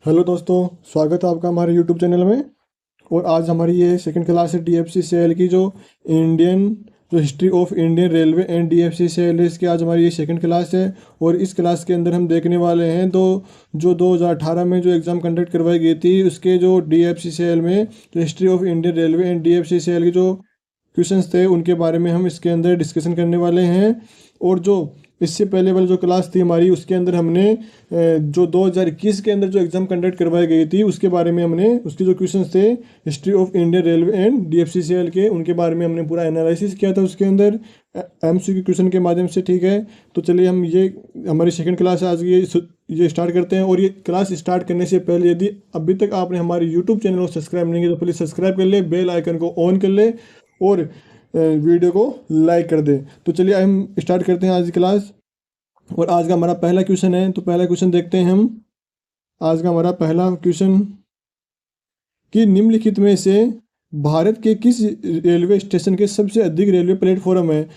Hello दोस्तों, स्वागत है आपका हमारे यूट्यूब चैनल में। और आज हमारी ये सेकंड क्लास है DFCCL की, इंडियन जो history of Indian railway and DFCCL है, इसकी आज हमारी ये सेकंड क्लास है। और इस क्लास के अंदर हम देखने वाले हैं जो 2018 में जो एग्ज़ाम कंडक्ट करवाई गई थी, उसके जो DFCCL में जो history of Indian railway and DFCCL के जो क्वेश्चंस थे उनके बारे में हम इसके अंदर डिस्कशन करने वाले हैं। और जो इससे पहले वाली जो क्लास थी हमारी, उसके अंदर हमने जो 2021 के अंदर जो एग्ज़ाम कंडक्ट करवाई गई थी उसके बारे में हमने उसके जो क्वेश्चंस थे history of Indian railway and DFCCL के, उनके बारे में हमने पूरा एनालिसिस किया था उसके अंदर MCQ क्वेश्चन के माध्यम से। ठीक है, तो चलिए हम ये हमारी सेकंड क्लास आज ये स्टार्ट करते हैं। और ये क्लास स्टार्ट करने से पहले यदि अभी तक आपने हमारे यूट्यूब चैनल को सब्सक्राइब नहीं किया तो प्लीज़ सब्सक्राइब कर ले, बेल आइकन को ऑन कर ले और वीडियो को लाइक कर दे। तो चलिए हम स्टार्ट करते हैं आज की क्लास। और आज का हमारा पहला क्वेश्चन है, तो पहला क्वेश्चन देखते हैं हम। आज का हमारा पहला क्वेश्चन कि निम्नलिखित में से भारत के किस रेलवे स्टेशन के सबसे अधिक रेलवे प्लेटफॉर्म है।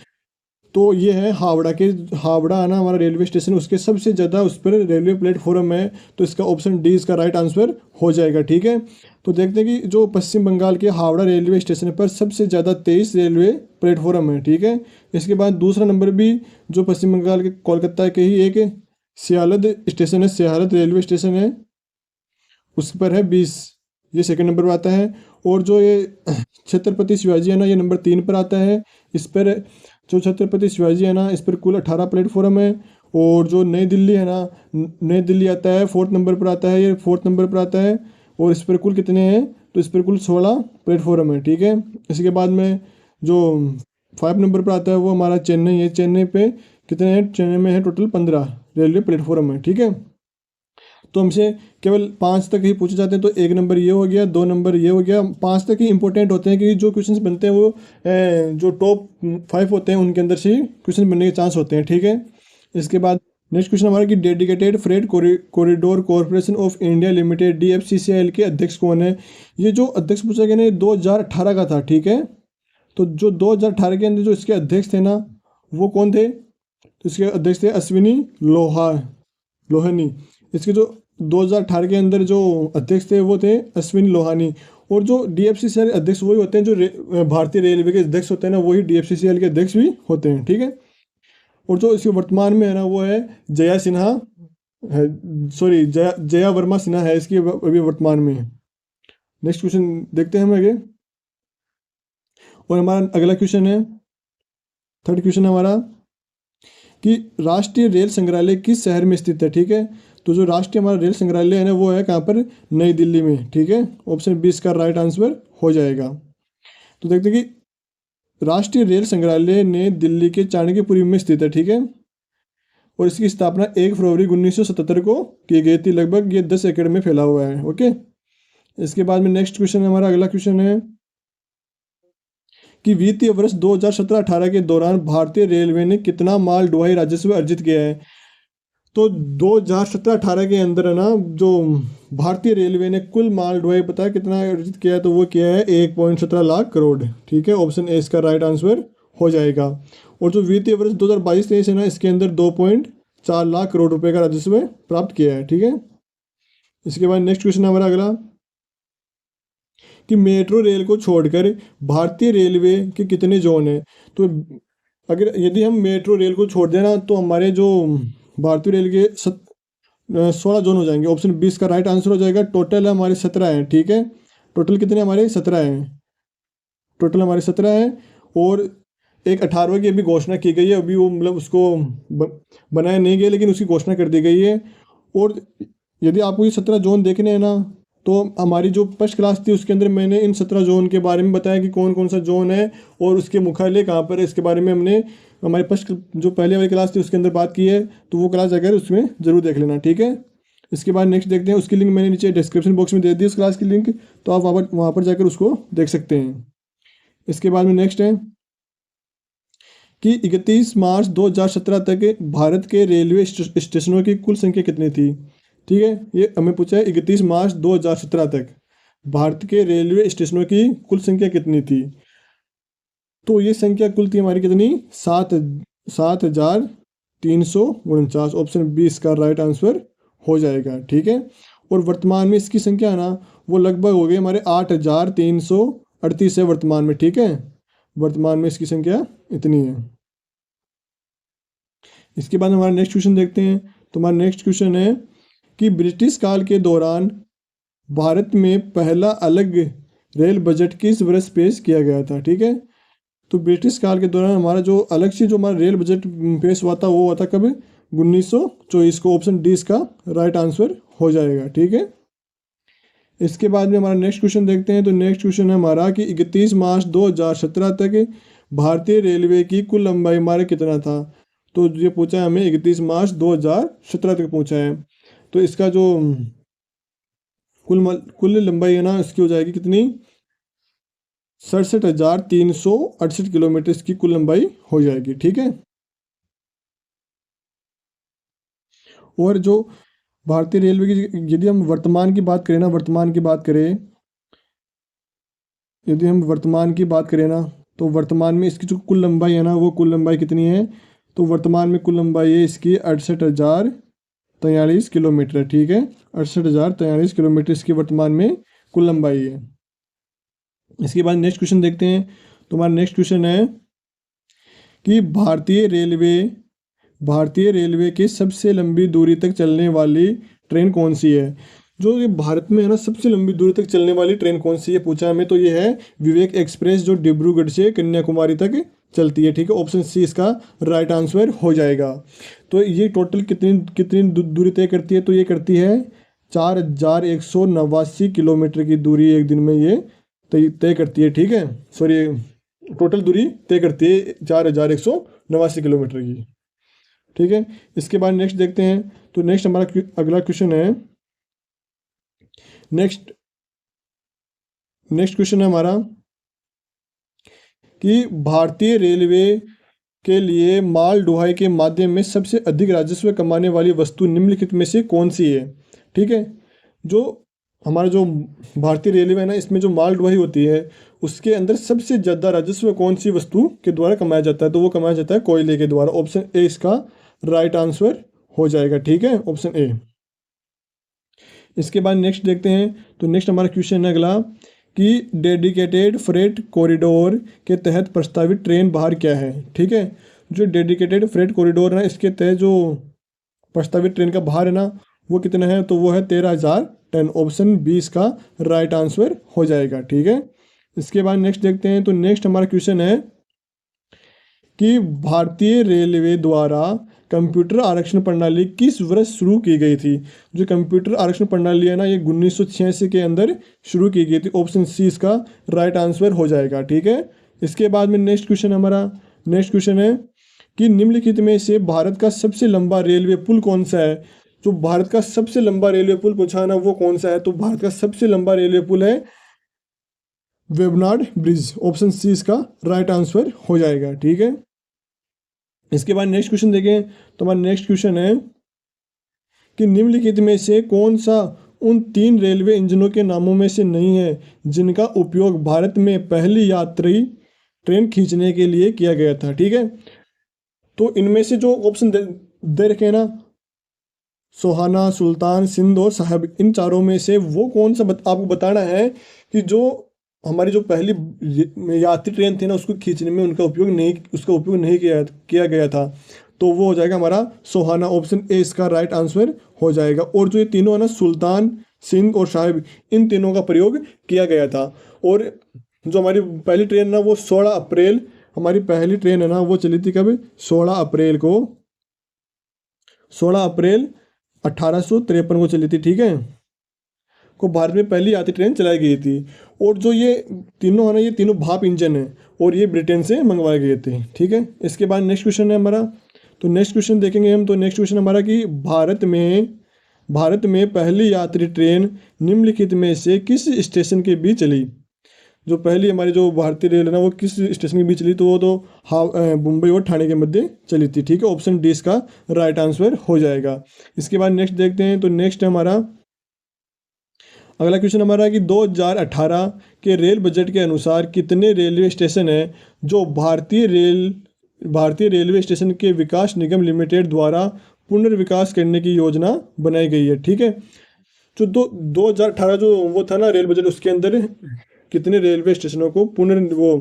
तो ये है हावड़ा है ना हमारा रेलवे स्टेशन, उसके सबसे ज़्यादा उस पर रेलवे प्लेटफॉर्म है। तो इसका ऑप्शन डी इसका राइट आंसर हो जाएगा। ठीक है, तो देखते हैं कि जो पश्चिम बंगाल के हावड़ा रेलवे स्टेशन पर सबसे ज़्यादा 23 रेलवे प्लेटफॉर्म है। ठीक है, इसके बाद दूसरा नंबर भी जो पश्चिम बंगाल के कोलकाता के ही एक सियालद स्टेशन है, सियालद रेलवे स्टेशन है, उस पर है 20, ये सेकंड नंबर पर आता है। और जो ये छत्रपति शिवाजी है ना, ये नंबर 3 पर आता है। इस पर जो छत्रपति शिवाजी है ना, इस पर कुल 18 प्लेटफॉर्म है। और जो नई दिल्ली है ना, नई दिल्ली आता है 4th नंबर पर आता है, ये 4th नंबर पर आता है। और इस पर कुल कितने हैं, तो इस पर कुल 16 प्लेटफॉर्म है। ठीक है, इसके बाद में जो 5 नंबर पर आता है वो हमारा चेन्नई है। चेन्नई पे कितने हैं, चेन्नई में है टोटल 15 रेलवे प्लेटफॉर्म है। ठीक है, तो हमसे केवल 5 तक ही पूछे जाते हैं, तो 1 नंबर ये हो गया, 2 नंबर ये हो गया, 5 तक ही इंपॉर्टेंट होते हैं क्योंकि जो क्वेश्चंस बनते हैं वो जो टॉप 5 होते हैं उनके अंदर से ही क्वेश्चन बनने के चांस होते हैं। ठीक है, इसके बाद नेक्स्ट क्वेश्चन हमारा कि dedicated freight corridor corporation of India limited DFCCL के अध्यक्ष कौन है। ये जो अध्यक्ष पूछा गया ना, ये 2018 का था। ठीक है, तो जो 2018 के अंदर जो इसके अध्यक्ष थे ना, वो कौन थे, तो इसके अध्यक्ष थे अश्विनी लोहानी। इसके जो 2018 के अंदर जो अध्यक्ष थे वो थे अश्विनी लोहानी। और जो DFCCL अध्यक्ष वही होते हैं जो भारतीय रेलवे के अध्यक्ष होते हैं ना, वही DFCCL के अध्यक्ष भी होते हैं। ठीक है, और जो इसके वर्तमान में है ना वो है जया सिन्हा है, सॉरी जया वर्मा सिन्हा है इसकी अभी वर्तमान में। नेक्स्ट क्वेश्चन देखते हैं हम आगे। और हमारा अगला क्वेश्चन है, थर्ड क्वेश्चन हमारा कि राष्ट्रीय रेल संग्रहालय किस शहर में स्थित है। ठीक है, तो जो राष्ट्रीय हमारा रेल संग्रहालय है ना वो है कहाँ पर, नई दिल्ली में। ठीक है, ऑप्शन 20 का राइट आंसर हो जाएगा। तो देखते हैं कि राष्ट्रीय रेल संग्रहालय नई दिल्ली के चाणक्यपुरी में स्थित है। ठीक है, और इसकी स्थापना 1 फरवरी 1977 को की गई थी। लगभग ये 10 एकड़ में फैला हुआ है। ओके, इसके बाद में नेक्स्ट क्वेश्चन हमारा अगला क्वेश्चन है कि वित्तीय वर्ष 2017-18 के दौरान भारतीय रेलवे ने कितना माल ढुलाई राजस्व अर्जित किया है। तो 2017-18 के अंदर है ना, जो भारतीय रेलवे ने कुल माल ढुलाई पता है कितना अर्जित किया है, तो वो किया है 1.17 लाख करोड़। ठीक है, ऑप्शन ए इसका राइट आंसर हो जाएगा। और जो वित्तीय वर्ष 2022-23 है ना, इसके अंदर 2.4 लाख करोड़ रुपए का राजस्व प्राप्त किया है। ठीक है, इसके बाद नेक्स्ट क्वेश्चन हमारा अगला कि मेट्रो रेल को छोड़कर भारतीय रेलवे के कितने जोन हैं। तो अगर यदि हम मेट्रो रेल को छोड़ देना तो हमारे जो भारतीय रेल के 16 जोन हो जाएंगे। ऑप्शन 20 का राइट आंसर हो जाएगा। टोटल हमारे 17 हैं। ठीक है, टोटल कितने हमारे 17 हैं, टोटल हमारे 17 हैं। और एक 18वें की अभी घोषणा की गई है, अभी वो मतलब उसको बनाया नहीं गया लेकिन उसकी घोषणा कर दी गई है। और यदि आपको ये 17 जोन देखने हैं ना, तो हमारी जो फर्स्ट क्लास थी उसके अंदर मैंने इन 17 जोन के बारे में बताया कि कौन कौन सा जोन है और उसके मुख्यालय कहाँ पर है। इसके बारे में हमने हमारी फर्स्ट जो पहले वाली क्लास थी उसके अंदर बात की है, तो वो क्लास अगर उसमें ज़रूर देख लेना। ठीक है, इसके बाद नेक्स्ट देखते हैं, उसकी लिंक मैंने नीचे डिस्क्रिप्शन बॉक्स में दे दी उस क्लास की लिंक, तो आप वहाँ पर जाकर उसको देख सकते हैं। इसके बाद में नेक्स्ट है कि 31 मार्च 2017 तक भारत के रेलवे स्टेशनों की कुल संख्या कितनी थी। ठीक है, ये हमें पूछा है 31 मार्च 2017 तक भारत के रेलवे स्टेशनों की कुल संख्या कितनी थी। तो ये संख्या कुल थी हमारी कितनी, 7,7349। ऑप्शन 20 का राइट आंसर हो जाएगा। ठीक है, और वर्तमान में इसकी संख्या है ना वो लगभग हो गई हमारे 8,338 है वर्तमान में, ठीक है। वर्तमान में इसकी संख्या इतनी है। इसके बाद हमारा नेक्स्ट क्वेश्चन देखते हैं। तो हमारा नेक्स्ट क्वेश्चन है कि ब्रिटिश काल के दौरान भारत में पहला अलग रेल बजट किस वर्ष पेश किया गया था, ठीक है। तो ब्रिटिश काल के दौरान हमारा जो अलग से जो हमारा रेल बजट पेश हुआ था वो हुआ था कब, 1924 को। ऑप्शन डी इसका राइट आंसर हो जाएगा, ठीक है। इसके बाद में हमारा नेक्स्ट क्वेश्चन देखते हैं। तो नेक्स्ट क्वेश्चन है हमारा कि 31 मार्च 2017 तक भारतीय रेलवे की कुल लंबाई हमारे कितना था। तो ये पूछा है हमें 31 मार्च 2017 तक पूछा है। तो इसका जो कुल लंबाई है ना इसकी हो जाएगी कितनी, 67,368 किलोमीटर इसकी कुल लंबाई हो जाएगी, ठीक है। और जो भारतीय रेलवे की यदि हम वर्तमान की बात करें ना, तो वर्तमान में इसकी जो कुल लंबाई है ना वो कुल लंबाई कितनी है। तो वर्तमान में कुल लंबाई है इसकी 68,043 किलोमीटर है, ठीक है। 68,043 किलोमीटर इसकी वर्तमान में कुल लंबाई है। इसके बाद नेक्स्ट क्वेश्चन देखते हैं। तो हमारा नेक्स्ट क्वेश्चन है कि भारतीय रेलवे की सबसे लंबी दूरी तक चलने वाली ट्रेन कौन सी है। जो ये भारत में है ना सबसे लंबी दूरी तक चलने वाली ट्रेन कौन सी है पूछा हमें। तो ये है विवेक एक्सप्रेस जो डिब्रूगढ़ से कन्याकुमारी तक चलती है, ठीक है। ऑप्शन सी इसका राइट आंसर हो जाएगा। तो ये टोटल कितनी दूरी तय करती है। तो ये करती है 4,189 किलोमीटर की दूरी एक दिन में ये तय करती है, ठीक है। सॉरी, टोटल दूरी तय करती है 4,189 किलोमीटर की, ठीक है। इसके बाद नेक्स्ट देखते हैं। तो नेक्स्ट हमारा अगला क्वेश्चन है, नेक्स्ट क्वेश्चन है हमारा कि भारतीय रेलवे के लिए माल ढुलाई के माध्यम में सबसे अधिक राजस्व कमाने वाली वस्तु निम्नलिखित में से कौन सी है, ठीक है। जो हमारा जो भारतीय रेलवे है ना इसमें जो माल ढुलाई होती है उसके अंदर सबसे ज़्यादा राजस्व कौन सी वस्तु के द्वारा कमाया जाता है। तो वो कमाया जाता है कोयले के द्वारा। ऑप्शन ए इसका राइट आंसर हो जाएगा, ठीक है, ऑप्शन ए। इसके बाद नेक्स्ट देखते हैं। तो नेक्स्ट हमारा क्वेश्चन है अगला कि डेडिकेटेड फ्रेट कॉरिडोर के तहत प्रस्तावित ट्रेन भार क्या है, ठीक है। जो डेडिकेटेड फ्रेट कॉरिडोर है ना इसके तहत जो प्रस्तावित ट्रेन का भार है ना वो कितना है। तो वो है 13,000 टन। ऑप्शन बी इसका राइट आंसर हो जाएगा, ठीक है। इसके बाद नेक्स्ट देखते हैं। तो नेक्स्ट हमारा क्वेश्चन है कि भारतीय रेलवे द्वारा कंप्यूटर आरक्षण प्रणाली किस वर्ष शुरू की गई थी। जो कंप्यूटर आरक्षण प्रणाली है ना ये 1986 के अंदर शुरू की गई थी। ऑप्शन सी इसका राइट आंसर हो जाएगा, ठीक है। इसके बाद में नेक्स्ट क्वेश्चन है कि निम्नलिखित में से भारत का सबसे लंबा रेलवे पुल कौन सा है। जो भारत का सबसे लंबा रेलवे पुल पूछा ना वो कौन सा है। तो भारत का सबसे लंबा रेलवे पुल है वेबनाड ब्रिज। ऑप्शन सी इसका राइट आंसर हो जाएगा, ठीक है। इसके बाद नेक्स्ट क्वेश्चन देखें। तो हमारा नेक्स्ट क्वेश्चन है कि निम्नलिखित में से कौन सा उन 3 रेलवे इंजनों के नामों में से नहीं है जिनका उपयोग भारत में पहली यात्री ट्रेन खींचने के लिए किया गया था, ठीक है। तो इनमें से जो ऑप्शन दे रखे हैं ना सोहाना, सुल्तान, सिंध और साहब, इन चारों में से वो कौन सा आपको बताना है कि जो हमारी जो पहली यात्री ट्रेन थी ना उसको खींचने में उसका उपयोग नहीं किया गया था। तो वो हो जाएगा हमारा सोहाना। ऑप्शन ए इसका राइट आंसर हो जाएगा। और जो ये तीनों है ना सुल्तान, सिंध और साहिब, इन तीनों का प्रयोग किया गया था। और जो हमारी पहली ट्रेन ना वो 16 अप्रैल हमारी पहली ट्रेन है ना वो चली थी कब, 16 अप्रैल 1853 को चली थी, ठीक है। को भारत में पहली यात्री ट्रेन चलाई गई थी। और जो ये तीनों है ना ये तीनों भाप इंजन है और ये ब्रिटेन से मंगवाए गए थे, ठीक है। इसके बाद नेक्स्ट क्वेश्चन है हमारा। तो नेक्स्ट क्वेश्चन देखेंगे हम। तो नेक्स्ट क्वेश्चन हमारा कि भारत में पहली यात्री ट्रेन निम्नलिखित में से किस स्टेशन के बीच चली। जो पहली हमारी जो भारतीय रेल है ना वो किस स्टेशन के बीच चली। तो वो तो मुंबई और ठाणे के मध्य चली थी, ठीक है। ऑप्शन डी इसका राइट आंसर हो जाएगा। इसके बाद नेक्स्ट देखते हैं। तो नेक्स्ट हमारा अगला क्वेश्चन हमारा कि 2018 के रेल बजट के अनुसार कितने रेलवे स्टेशन हैं जो भारतीय रेलवे स्टेशन के विकास निगम लिमिटेड द्वारा पुनर्विकास करने की योजना बनाई गई है, ठीक है। जो 2018 जो वो था ना रेल बजट, उसके अंदर कितने रेलवे स्टेशनों को वो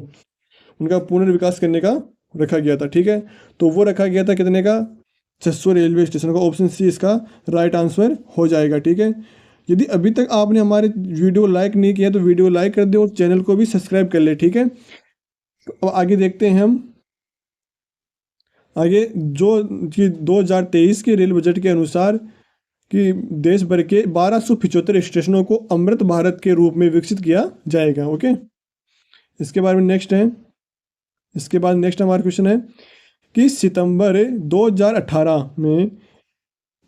उनका पुनर्विकास करने का रखा गया था, ठीक है। तो वो रखा गया था कितने का, 600 रेलवे स्टेशनों का। ऑप्शन सी इसका राइट आंसर हो जाएगा, ठीक है। यदि अभी तक आपने हमारे वीडियो लाइक नहीं किया तो वीडियो लाइक कर दे और चैनल को भी सब्सक्राइब कर ले, ठीक है। तो अब आगे देखते हैं हम आगे, जो कि 2023 के रेल बजट के अनुसार कि देश भर के 1275 स्टेशनों को अमृत भारत के रूप में विकसित किया जाएगा, ओके। इसके बारे में नेक्स्ट है, इसके बाद नेक्स्ट हमारा क्वेश्चन है कि सितंबर 2018 में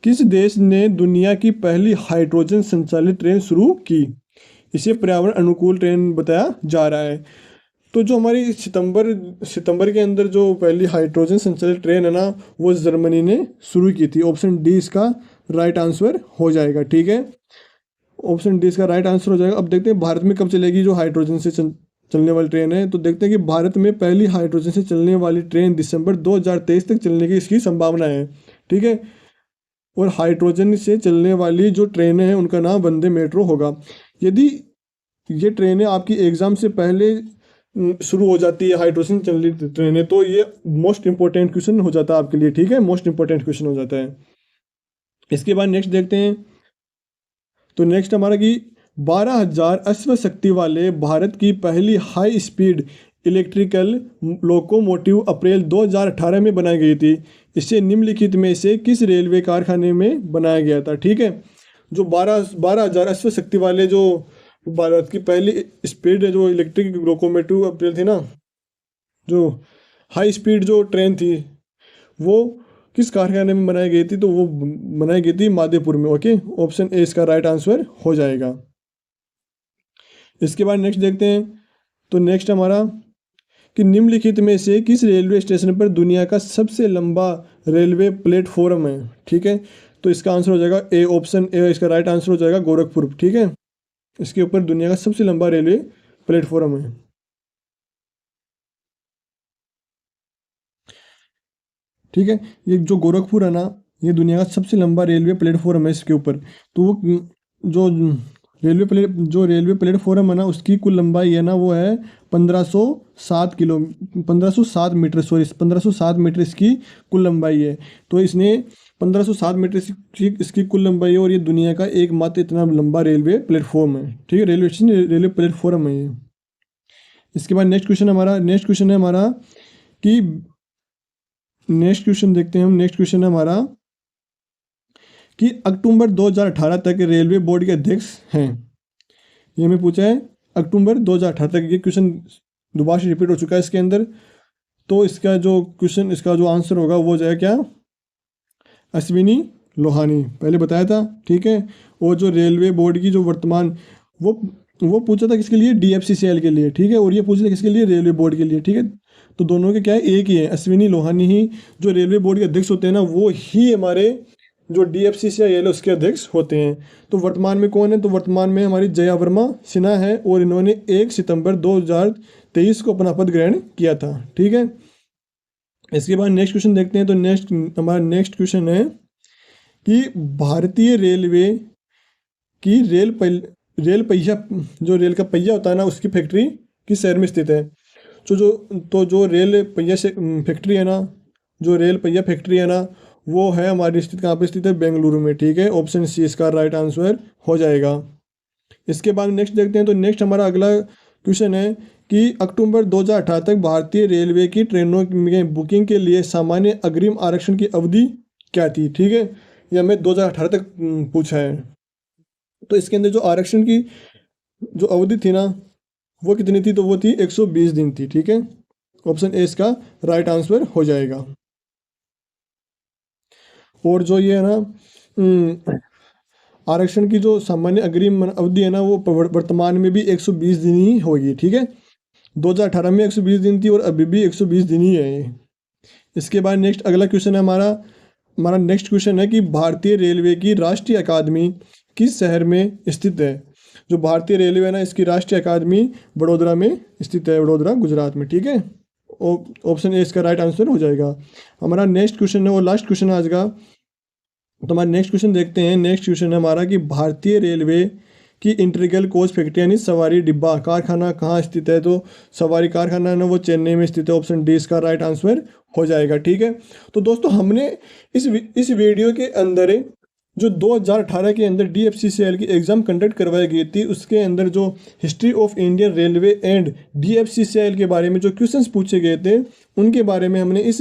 किस देश ने दुनिया की पहली हाइड्रोजन संचालित ट्रेन शुरू की। इसे पर्यावरण अनुकूल ट्रेन बताया जा रहा है। तो जो हमारी सितंबर के अंदर जो पहली हाइड्रोजन संचालित ट्रेन है ना, वो जर्मनी ने शुरू की थी। ऑप्शन डी इसका राइट आंसर हो जाएगा, ठीक है। ऑप्शन डी इसका राइट आंसर हो जाएगा। अब देखते हैं भारत में कब चलेगी जो हाइड्रोजन से चलने वाली ट्रेन है। तो देखते हैं कि भारत में पहली हाइड्रोजन से चलने वाली ट्रेन दिसंबर 2023 तक चलने की इसकी संभावना है, ठीक है। और हाइड्रोजन से चलने वाली जो ट्रेनें हैं उनका नाम वंदे मेट्रो होगा। यदि ये ट्रेनें आपकी एग्ज़ाम से पहले शुरू हो जाती है हाइड्रोजन चलनी ट्रेनें, तो ये मोस्ट इंपॉर्टेंट क्वेश्चन हो जाता है आपके लिए, ठीक है। मोस्ट इंपॉर्टेंट क्वेश्चन हो जाता है। इसके बाद नेक्स्ट देखते हैं। तो नेक्स्ट हमारा कि 12,000 अश्व शक्ति वाले भारत की पहली हाई स्पीड इलेक्ट्रिकल लोकोमोटिव अप्रैल 2018 में बनाई गई थी। इसे निम्नलिखित में से किस रेलवे कारखाने में बनाया गया था, ठीक है। जो 12,000 अश्व शक्ति वाले जो भारत की पहली स्पीड जो इलेक्ट्रिक लोकोमोटिव अप्रैल थी ना, जो हाई स्पीड जो ट्रेन थी, वो किस कारखाने में बनाई गई थी। तो वो बनाई गई थी मादेपुर में, ओके। ऑप्शन ए इसका राइट आंसर हो जाएगा। इसके बाद नेक्स्ट देखते हैं। तो नेक्स्ट हमारा कि निम्नलिखित में से किस रेलवे स्टेशन पर दुनिया का सबसे लंबा रेलवे प्लेटफॉर्म है, ठीक है। तो इसका आंसर हो जाएगा ए, ऑप्शन ए इसका राइट आंसर हो जाएगा गोरखपुर, ठीक है। इसके ऊपर दुनिया का सबसे लंबा रेलवे प्लेटफॉर्म है, ठीक है। ये जो गोरखपुर है ना, ये दुनिया का सबसे लंबा रेलवे प्लेटफॉर्म है इसके ऊपर। तो वो जो रेलवे प्लेटफॉर्म है ना, उसकी कुल लंबाई है ना, वो है 1507 मीटर, सॉरी 1507 मीटर इसकी कुल लंबाई है। तो इसने 1507 मीटर इसकी कुल लंबाई है और ये दुनिया का एकमात्र इतना लंबा रेलवे प्लेटफॉर्म है, ठीक है। रेलवे स्टेशन रेलवे प्लेटफॉर्म है ये। इसके बाद नेक्स्ट क्वेश्चन है हमारा कि नेक्स्ट क्वेश्चन देखते हैं हम। नेक्स्ट क्वेश्चन है हमारा कि अक्टूबर 2018 तक रेलवे बोर्ड के अध्यक्ष हैं। ये हमें पूछा है अक्टूबर 2018 तक, ये क्वेश्चन दोबारा से रिपीट हो चुका है इसके अंदर। तो इसका जो क्वेश्चन, इसका जो आंसर होगा वो जाएगा क्या, अश्विनी लोहानी, पहले बताया था, ठीक है। और जो रेलवे बोर्ड की जो वर्तमान वो पूछा था किसके लिए, DFCCL के लिए, ठीक है। और ये पूछा था किसके लिए, रेलवे बोर्ड के लिए, ठीक है। तो दोनों के क्या है, एक ही है, अश्विनी लोहानी ही जो रेलवे बोर्ड के अध्यक्ष होते हैं ना, वो ही हमारे जो DFCCL है उसके अध्यक्ष होते हैं। तो वर्तमान में कौन है, तो वर्तमान में हमारी जया वर्मा सिन्हा है और इन्होंने 1 सितंबर 2023 को अपना पद ग्रहण किया था, ठीक है। इसके बाद नेक्स्ट क्वेश्चन देखते हैं। तो हमारा नेक्स्ट क्वेश्चन है कि भारतीय रेलवे की रेल पहिया, जो रेल का पहिया होता है ना, उसकी फैक्ट्री किस शहर में स्थित है। तो जो रेल पहिया से फैक्ट्री है ना, जो रेल पहिया फैक्ट्री है ना, वो है हमारी स्थित कहाँ पे स्थित है, बेंगलुरु में, ठीक है। ऑप्शन सी इसका राइट आंसर हो जाएगा। इसके बाद नेक्स्ट देखते हैं। तो नेक्स्ट हमारा अगला क्वेश्चन है कि अक्टूबर 2018 तक भारतीय रेलवे की ट्रेनों में बुकिंग के लिए सामान्य अग्रिम आरक्षण की अवधि क्या थी, ठीक है। यह हमें 2018 तक पूछा है। तो इसके अंदर जो आरक्षण की जो अवधि थी ना, वो कितनी थी, तो वो थी 120 दिन थी, ठीक है। ऑप्शन ए इसका राइट आंसर हो जाएगा। और जो ये है ना आरक्षण की जो सामान्य अग्रिम अवधि है ना, वो वर्तमान में भी 120 दिन ही होगी, ठीक है। 2018 में 120 दिन थी और अभी भी 120 दिन ही है ये। इसके बाद नेक्स्ट अगला क्वेश्चन है हमारा नेक्स्ट क्वेश्चन है कि भारतीय रेलवे की राष्ट्रीय अकादमी किस शहर में स्थित है। जो भारतीय रेलवे है ना, इसकी राष्ट्रीय अकादमी वडोदरा में स्थित है, वडोदरा गुजरात में, ठीक है। ऑप्शन ए इसका राइट आंसर हो जाएगा। हमारा नेक्स्ट क्वेश्चन है और लास्ट क्वेश्चन है आज का तो हमारा नेक्स्ट क्वेश्चन देखते हैं। नेक्स्ट क्वेश्चन है हमारा कि भारतीय रेलवे की इंटीग्रल कोच फैक्ट्री यानी सवारी डिब्बा कारखाना कहाँ स्थित है। तो सवारी कारखाना है ना वो चेन्नई में स्थित है। ऑप्शन डी इसका राइट आंसर हो जाएगा। ठीक है, तो दोस्तों हमने इस वीडियो के अंदर जो 2018 के अंदर DFCCL की एग्ज़ाम कंडक्ट करवाई गई थी, उसके अंदर जो history of Indian railway and DFCCL के बारे में जो क्वेश्चंस पूछे गए थे, उनके बारे में हमने इस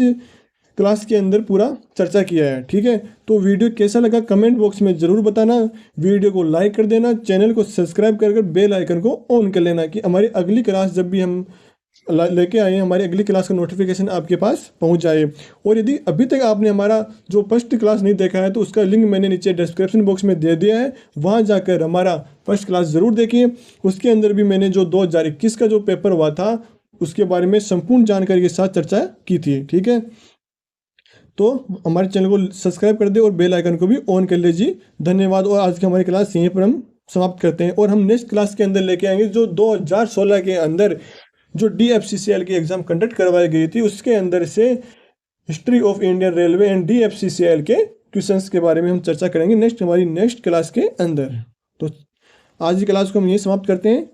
क्लास के अंदर पूरा चर्चा किया है। ठीक है, तो वीडियो कैसा लगा कमेंट बॉक्स में ज़रूर बताना। वीडियो को लाइक कर देना, चैनल को सब्सक्राइब कर बेल आइकन को ऑन कर लेना कि हमारी अगली क्लास जब भी हम लेके आए हमारी अगली क्लास का नोटिफिकेशन आपके पास पहुंच जाए। और यदि अभी तक आपने हमारा जो फर्स्ट क्लास नहीं देखा है तो उसका लिंक मैंने नीचे डिस्क्रिप्शन बॉक्स में दे दिया है, वहां जाकर हमारा फर्स्ट क्लास ज़रूर देखिए। उसके अंदर भी मैंने जो 2021 का जो पेपर हुआ था उसके बारे में संपूर्ण जानकारी के साथ चर्चा की थी। ठीक है, तो हमारे चैनल को सब्सक्राइब कर दे और बेल आइकन को भी ऑन कर लीजिए। धन्यवाद। और आज की हमारी क्लास यहीं पर हम समाप्त करते हैं और हम नेक्स्ट क्लास के अंदर लेके आएंगे जो 2016 के अंदर जो DFCCL की एग्ज़ाम कंडक्ट करवाई गई थी, उसके अंदर से history of Indian railway and DFCCL के क्वेश्चंस के बारे में हम चर्चा करेंगे हमारी नेक्स्ट क्लास के अंदर। तो आज की क्लास को हम यहीं समाप्त करते हैं।